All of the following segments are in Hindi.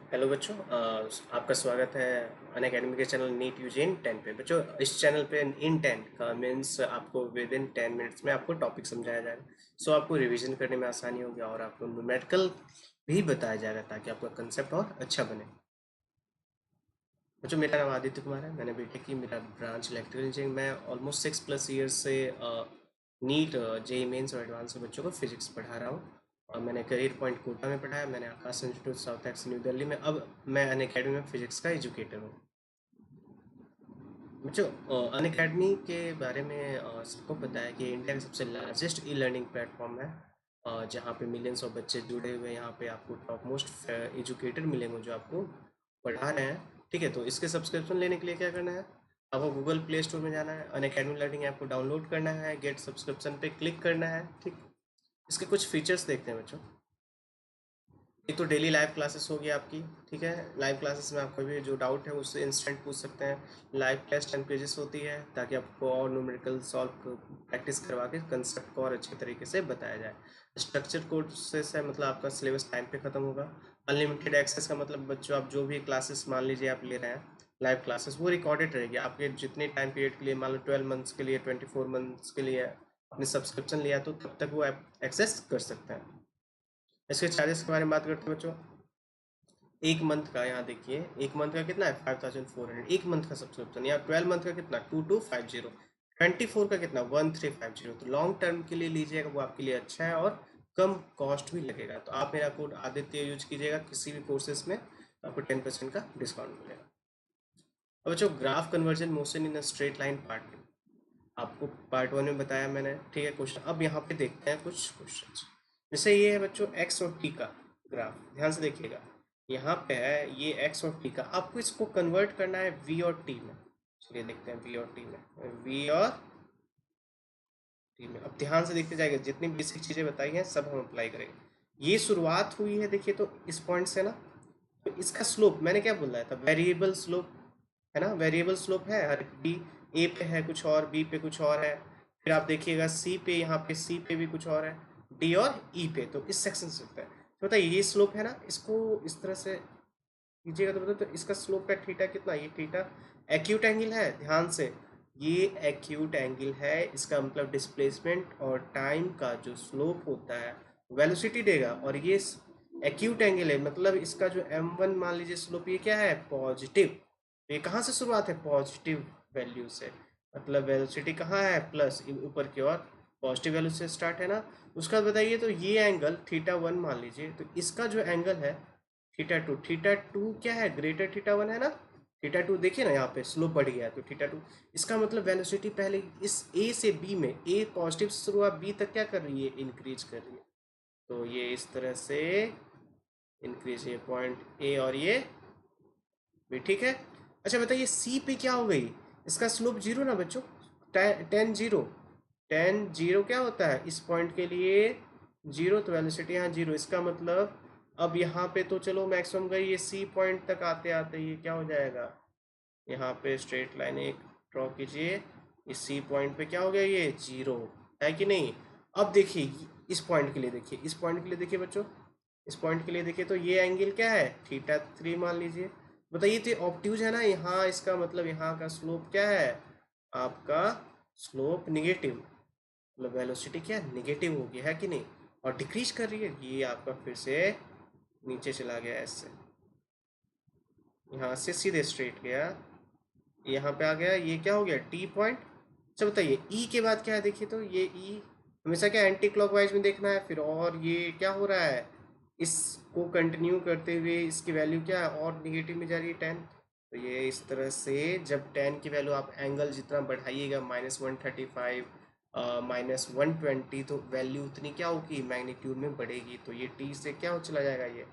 हेलो बच्चों, आपका स्वागत है अनअकैडमी के चैनल नीट यूजी इन 10 पे। बच्चों, इस चैनल पे इन 10 का मीन्स आपको विद इन 10 मिनट्स में आपको टॉपिक समझाया जाएगा। सो आपको रिवीजन करने में आसानी होगी और आपको न्यूमेरिकल भी बताया जाएगा ताकि आपका कंसेप्ट और अच्छा बने। बच्चों, मेरा नाम आदित्य कुमार है। मैंने बीटेक की, मेरा ब्रांच इलेक्ट्रिकल इंजीनियरिंग। मैं ऑलमोस्ट 6+ ईयर्स से नीट जेई मेंस और एडवांस के बच्चों को फिजिक्स पढ़ा रहा हूँ। और मैंने करियर पॉइंट कोटा में पढ़ाया, मैंने Aakash institute South Ex New Delhi में। अब मैं अनअकैडमी में फिजिक्स का एजुकेटर हूँ। बच्चों, अनअकैडमी के बारे में सबको पता है कि इंडिया का सबसे लार्जेस्ट ई लर्निंग प्लेटफॉर्म है, जहाँ पे मिलियंस ऑफ बच्चे जुड़े हुए हैं। यहाँ पे आपको टॉप मोस्ट एजुकेटर मिलेंगे जो आपको पढ़ा रहे हैं। ठीक है, तो इसके सब्सक्रिप्शन लेने के लिए क्या करना है? आपको गूगल प्ले स्टोर में जाना है, अनअकैडमी लर्निंग ऐप को डाउनलोड करना है, गेट सब्सक्रिप्शन पे क्लिक करना है। ठीक, इसके कुछ फीचर्स देखते हैं बच्चों। एक तो डेली लाइव क्लासेस होगी आपकी। ठीक है, लाइव क्लासेस में आप कोई भी जो डाउट है उससे इंस्टेंट पूछ सकते हैं। लाइव टेस्ट एंड क्विजेस होती है ताकि आपको और न्यूमेरिकल सॉल्व प्रैक्टिस करवा के कंसेप्ट को और अच्छे तरीके से बताया जाए। स्ट्रक्चर कोर्सेस है, मतलब आपका सिलेबस टाइम पे खत्म होगा। अनलिमिटेड एक्सेस का मतलब बच्चों, आप जो भी क्लासेस मान लीजिए आप ले रहे हैं लाइव क्लासेस, वो रिकॉर्डेड रहेगी। आपके जितने टाइम पीरियड के लिए, मान लो 12 मंथ्स के लिए, 24 मंथ्स के लिए आपने सब्सक्रिप्शन लिया तो तब तक वो आप एक्सेस कर सकते हैं। इसके चार्जेस के बारे में बात करते हैं बच्चों। एक मंथ का यहाँ देखिए, एक मंथ का कितना है? 5400। एक मंथ का सब्सक्रिप्शन। या 12 मंथ का कितना? 2250। 24 का कितना? 1350। तो लॉन्ग टर्म के लिए लीजिएगा, वो आपके लिए अच्छा है और कम कॉस्ट भी लगेगा। तो आप मेरा कोड आदित्य यूज कीजिएगा किसी भी कोर्सेज में, तो आपको 10% का डिस्काउंट मिलेगा। अब बच्चों, graph conversion motion in straight line part two, आपको पार्ट 1 में बताया मैंने। ठीक है, क्वेश्चन अब यहाँ पे देखते हैं कुछ क्वेश्चंस। जैसे ये है बच्चों एक्स और टी का ग्राफ, ध्यान से देखिएगा। यहाँ पे है ये एक्स और टी का, आपको इसको कन्वर्ट करना है वी और टी में। चलिए देखते हैं वी और टी में। वी और टी में अब ध्यान से देखते जाएगा, जितनी बेसिक चीज़ें बताई हैं सब हम अप्लाई करेंगे। ये शुरुआत हुई है देखिए, तो इस पॉइंट से ना, तो इसका स्लोप मैंने क्या बोला था? वेरिएबल स्लोप है ना, वेरिएबल स्लोप है। हर बी ए पे है कुछ और, बी पे कुछ और है। फिर आप देखिएगा सी पे, यहाँ पे सी पे भी कुछ और है, डी और ई पे। तो इस सेक्शन से होता है। तो बताइए ये स्लोप है ना, इसको इस तरह से कीजिएगा तो बताओ, तो इसका स्लोप है थीटा कितना? ये थीटा एक्यूट एंगल है, ध्यान से। ये एक्यूट एंगल है, इसका मतलब डिस्प्लेसमेंट और टाइम का जो स्लोप होता है वेलोसिटी देगा। और ये एक्यूट एंगल है, मतलब इसका जो m1 मान लीजिए स्लोप, ये क्या है? पॉजिटिव। तो ये कहाँ से शुरुआत है? पॉजिटिव वैल्यू से। मतलब वेलोसिटी कहाँ है? प्लस ऊपर की ओर, पॉजिटिव वैल्यू से स्टार्ट है ना। उसका बताइए, तो ये एंगल थीटा 1 मान लीजिए, तो इसका जो एंगल है थीटा 2। थीटा 2 क्या है? ग्रेटर थीटा 1 है ना। थीटा 2 देखिए ना, यहाँ पे स्लोप बढ़ गया है तो थीटा 2। इसका मतलब वेलोसिटी पहले इस ए से बी में, ए पॉजिटिव से शुरू बी तक क्या कर रही है? इंक्रीज कर रही है। तो ये इस तरह से इंक्रीज, ये पॉइंट ए और ये भी। ठीक है, अच्छा बताइए सी पे क्या हो गई? इसका स्लोप जीरो ना बच्चों, टेन जीरो। टेन जीरो क्या होता है इस पॉइंट के लिए? जीरो। तो वेलोसिटी यहाँ जीरो, इसका मतलब अब यहाँ पे तो चलो मैक्सिमम गई, ये सी पॉइंट तक आते आते ये क्या हो जाएगा? यहाँ पे स्ट्रेट लाइन एक ड्रॉ कीजिए, इस सी पॉइंट पे क्या हो गया? ये जीरो है कि नहीं? अब देखिए इस पॉइंट के लिए देखिए, इस पॉइंट के लिए देखिए बच्चों, इस पॉइंट के लिए देखिए, तो ये एंगल क्या है? थीटा 3 मान लीजिए। बताइए, तो ऑब्ट्यूज है ना यहाँ, इसका मतलब यहाँ का स्लोप क्या है? आपका स्लोप निगेटिव, मतलब वेलोसिटी क्या निगेटिव हो गया है कि नहीं? और डिक्रीज कर रही है, ये आपका फिर से नीचे चला गया ऐसे, यहाँ से सीधे स्ट्रेट गया, यहाँ पे आ गया। ये क्या हो गया? T point. अच्छा बताइए ई के बाद क्या है? देखिए तो ये ई हमेशा क्या एंटी क्लॉकवाइज में देखना है फिर। और ये क्या हो रहा है? इसको कंटिन्यू करते हुए इसकी वैल्यू क्या है? और निगेटिव में जा रही है 10। तो ये इस तरह से जब 10 की वैल्यू आप एंगल जितना बढ़ाइएगा, -135 -120, तो वैल्यू उतनी क्या होगी? मैग्नीट्यूड में बढ़ेगी। तो ये टी से क्या हो चला जाएगा? ये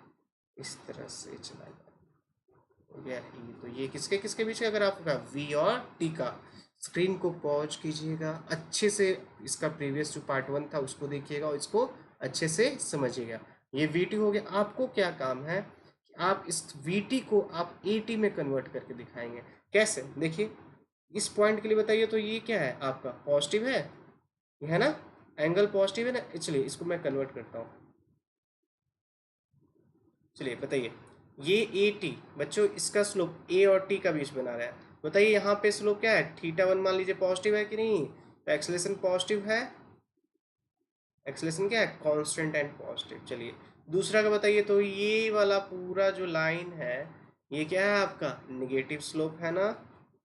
इस तरह से चला जाएगा। या ई, तो ये किसके किसके बीच का ग्राफ होगा? वी और टी का। स्क्रीन को पॉज कीजिएगा अच्छे से, इसका प्रीवियस जो पार्ट 1 था उसको देखिएगा और इसको अच्छे से समझिएगा। ये वी टी हो गया। आपको क्या काम है कि आप इस वी टी को आप ए टी में कन्वर्ट करके दिखाएंगे। कैसे? देखिए इस पॉइंट के लिए बताइए, तो ये क्या है? आपका पॉजिटिव है, ये है ना, एंगल पॉजिटिव है ना। चलिए इसको मैं कन्वर्ट करता हूँ। चलिए बताइए, ये ए टी बच्चों, इसका स्लोप ए और टी का बीच बना रहा है। बताइए यहाँ पे स्लोप क्या है, थीटा वन मान लीजिए पॉजिटिव है कि नहीं, तो एक्सेलेरेशन पॉजिटिव है, एक्सेलेरेशन क्या है कांस्टेंट एंड पॉजिटिव। चलिए दूसरा का बताइए, तो ये वाला पूरा जो लाइन है ये क्या है आपका निगेटिव स्लोप है ना,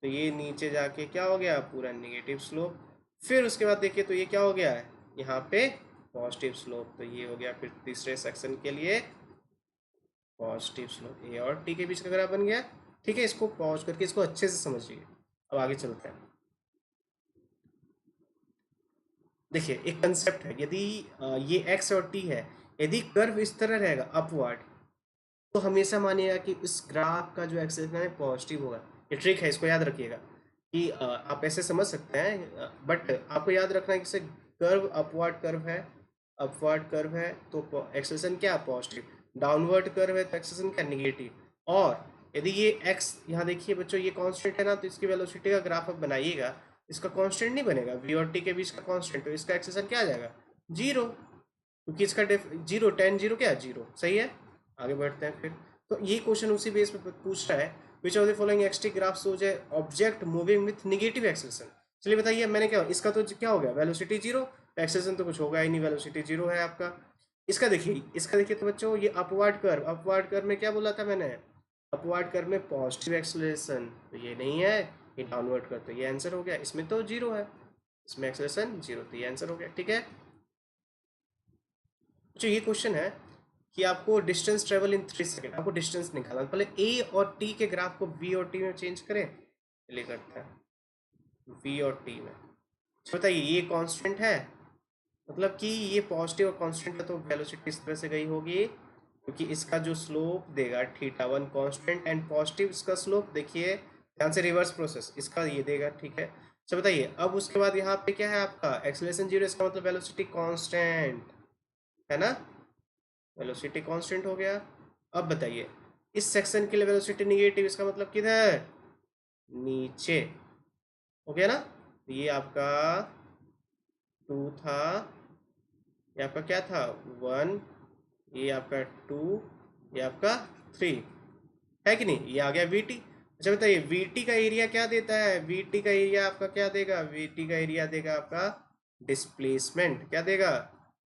तो ये नीचे जाके क्या हो गया पूरा निगेटिव स्लोप। फिर उसके बाद देखिए तो ये क्या हो गया है यहाँ पे पॉजिटिव स्लोप, तो ये हो गया फिर तीसरे सेक्शन के लिए पॉजिटिव स्लोप, ए और टी के बीच का ग्राफ बन गया। ठीक है, इसको पॉज करके इसको अच्छे से समझिए। अब आगे चलते हैं। देखिए एक कंसेप्ट है, यदि ये एक्स और टी है, यदि कर्व इस तरह रहेगा अपवर्ड, तो हमेशा मानिएगा कि इस ग्राफ का जो एक्सेलरेशन है पॉजिटिव होगा। ये ट्रिक है, इसको याद रखिएगा कि आप ऐसे समझ सकते हैं, बट आपको याद रखना है कि जैसे कर्व अपवर्ड कर्व है तो एक्सेलरेशन क्या पॉजिटिव, डाउनवर्ड कर्व है तो एक्सेलरेशन क्या निगेटिव। और यदि ये एक्स यहाँ देखिए बच्चों ये कांस्टेंट है ना, तो इसकी वेलोसिटी का ग्राफ आप बनाइएगा, इसका कांस्टेंट नहीं बनेगा, वी और टी के बीच का कांस्टेंट, तो इसका एक्सेलरेशन क्या आ जाएगा जीरो, क्योंकि इसका जीरो टेन जीरो क्या जीरो, सही है। आगे बढ़ते हैं फिर। तो ये क्वेश्चन उसी बेस पे पूछ रहा है, which of the following x t graph shows a object moving with negative acceleration. चलिए बताइए मैंने क्या, इसका तो क्या हो गया वेलोसिटी जीरो, एक्सेलरेशन तो कुछ होगा ही नहीं, वेलोसिटी जीरो है आपका। इसका देखिए तो बच्चों ये अपवर्ड कर्व में क्या बोला था मैंने, अपवर्ड कर्व में पॉजिटिव एक्सेलरेशन, तो ये नहीं है, ये डाउनवर्ड कर्व, तो ये आंसर हो गया, इसमें तो जीरो है, इसमें एक्सेलरेशन जीरो, तो ये आंसर हो गया। ठीक है, जो ये क्वेश्चन है कि आपको डिस्टेंस ट्रेवल इन 3 सेकेंड, आपको डिस्टेंस निकालना, पहले ए और टी के ग्राफ को वी और टी में चेंज करें, चलिए करते हैं वी और टी में। तो बताइए ये कांस्टेंट है, मतलब कि ये पॉजिटिव और कांस्टेंट है, तो वेलोसिटी इस तरह से गई होगी, क्योंकि इसका जो स्लोप देगा theta one constant and positive इसका स्लोप, देखिए ध्यान से रिवर्स प्रोसेस इसका ये देगा। ठीक है, अच्छा बताइए अब उसके बाद यहाँ पे क्या है आपका एक्सेलरेशन जीरो, इसका मतलब वेलोसिटी कांस्टेंट है ना, वेलोसिटी कांस्टेंट हो गया। अब बताइए इस सेक्शन के लिए वेलोसिटी निगेटिव, इसका मतलब किधर नीचे, हो गया ना। ये आपका टू था, ये आपका क्या था वन, ये आपका टू, ये आपका थ्री, है कि नहीं, ये आ गया वी टी। अच्छा बताइए वी टी का एरिया क्या देता है, वी टी का एरिया आपका क्या देगा, वी टी का एरिया देगा आपका डिस्प्लेसमेंट, क्या देगा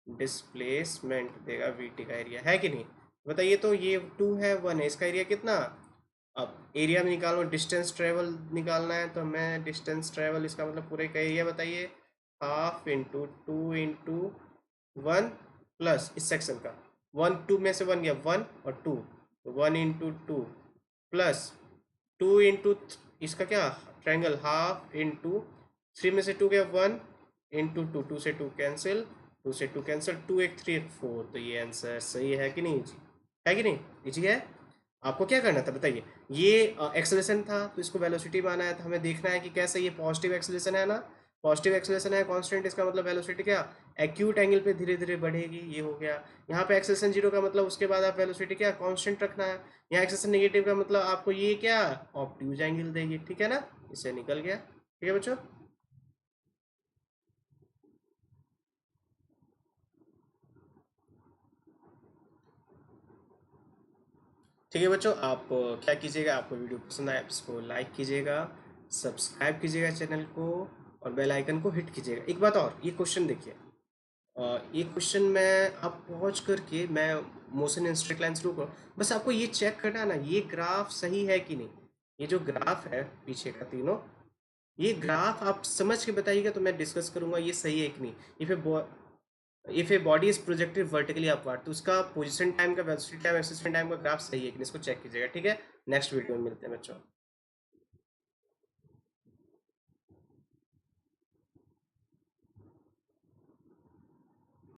डिस्प्लेसमेंट देगा वी टी का एरिया, है कि नहीं। बताइए तो ये टू है वन है, इसका एरिया कितना, अब एरिया में निकालो, डिस्टेंस ट्रेवल निकालना है, तो मैं डिस्टेंस ट्रेवल इसका मतलब पूरे का एरिया बताइए, half into two into one plus इस सेक्शन का, वन टू में से वन गया वन और टू, तो one into two plus two into इसका क्या ट्रायंगल हाफ इंटू थ्री में से टू गया वन इंटू टू, टू से टू कैंसिल, टू से टू कैंसिल, टू एक थ्री एक फोर, तो ये आंसर सही है कि नहीं जी, है कि नहीं, इजी है। आपको क्या करना था बताइए, ये एक्सेलरेशन था तो इसको वेलोसिटी माना है, तो हमें देखना है कि कैसे ये पॉजिटिव एक्सेलरेशन है ना, पॉजिटिव एक्सेलरेशन है कांस्टेंट, इसका मतलब वेलोसिटी क्या एक्यूट एंगल पे धीरे धीरे बढ़ेगी, ये हो गया। यहाँ पे एक्सेलरेशन जीरो का मतलब उसके बाद आप वेलोसिटी क्या कांस्टेंट रखना है, यहाँ एक्सेलरेशन नेगेटिव का मतलब आपको ये क्या ऑब्ट्यूज एंगल देगी, ठीक है ना, इससे निकल गया। ठीक है बच्चों, ठीक है बच्चों, आप क्या कीजिएगा, आपको वीडियो पसंद आए आप इसको लाइक कीजिएगा, सब्सक्राइब कीजिएगा चैनल को, और बेल आइकन को हिट कीजिएगा। एक बात और, ये क्वेश्चन देखिए, ये क्वेश्चन में आप पहुंच करके मैं मोशन इन स्ट्रेट लाइन शुरू करूँ, बस आपको ये चेक करना है ना ये ग्राफ सही है कि नहीं, ये जो ग्राफ है पीछे का तीनों, ये ग्राफ आप समझ के बताइएगा तो मैं डिस्कस करूंगा ये सही है कि नहीं। If a body is projected vertically upward, तो उसका पोजीशन टाइम का वेलोसिटी टाइम एक्सेलरेशन टाइम का ग्राफ सही है कि नहीं, इसको चेक कीजिएगा। ठीक है, नेक्स्ट वीडियो में मिलते हैं बच्चों।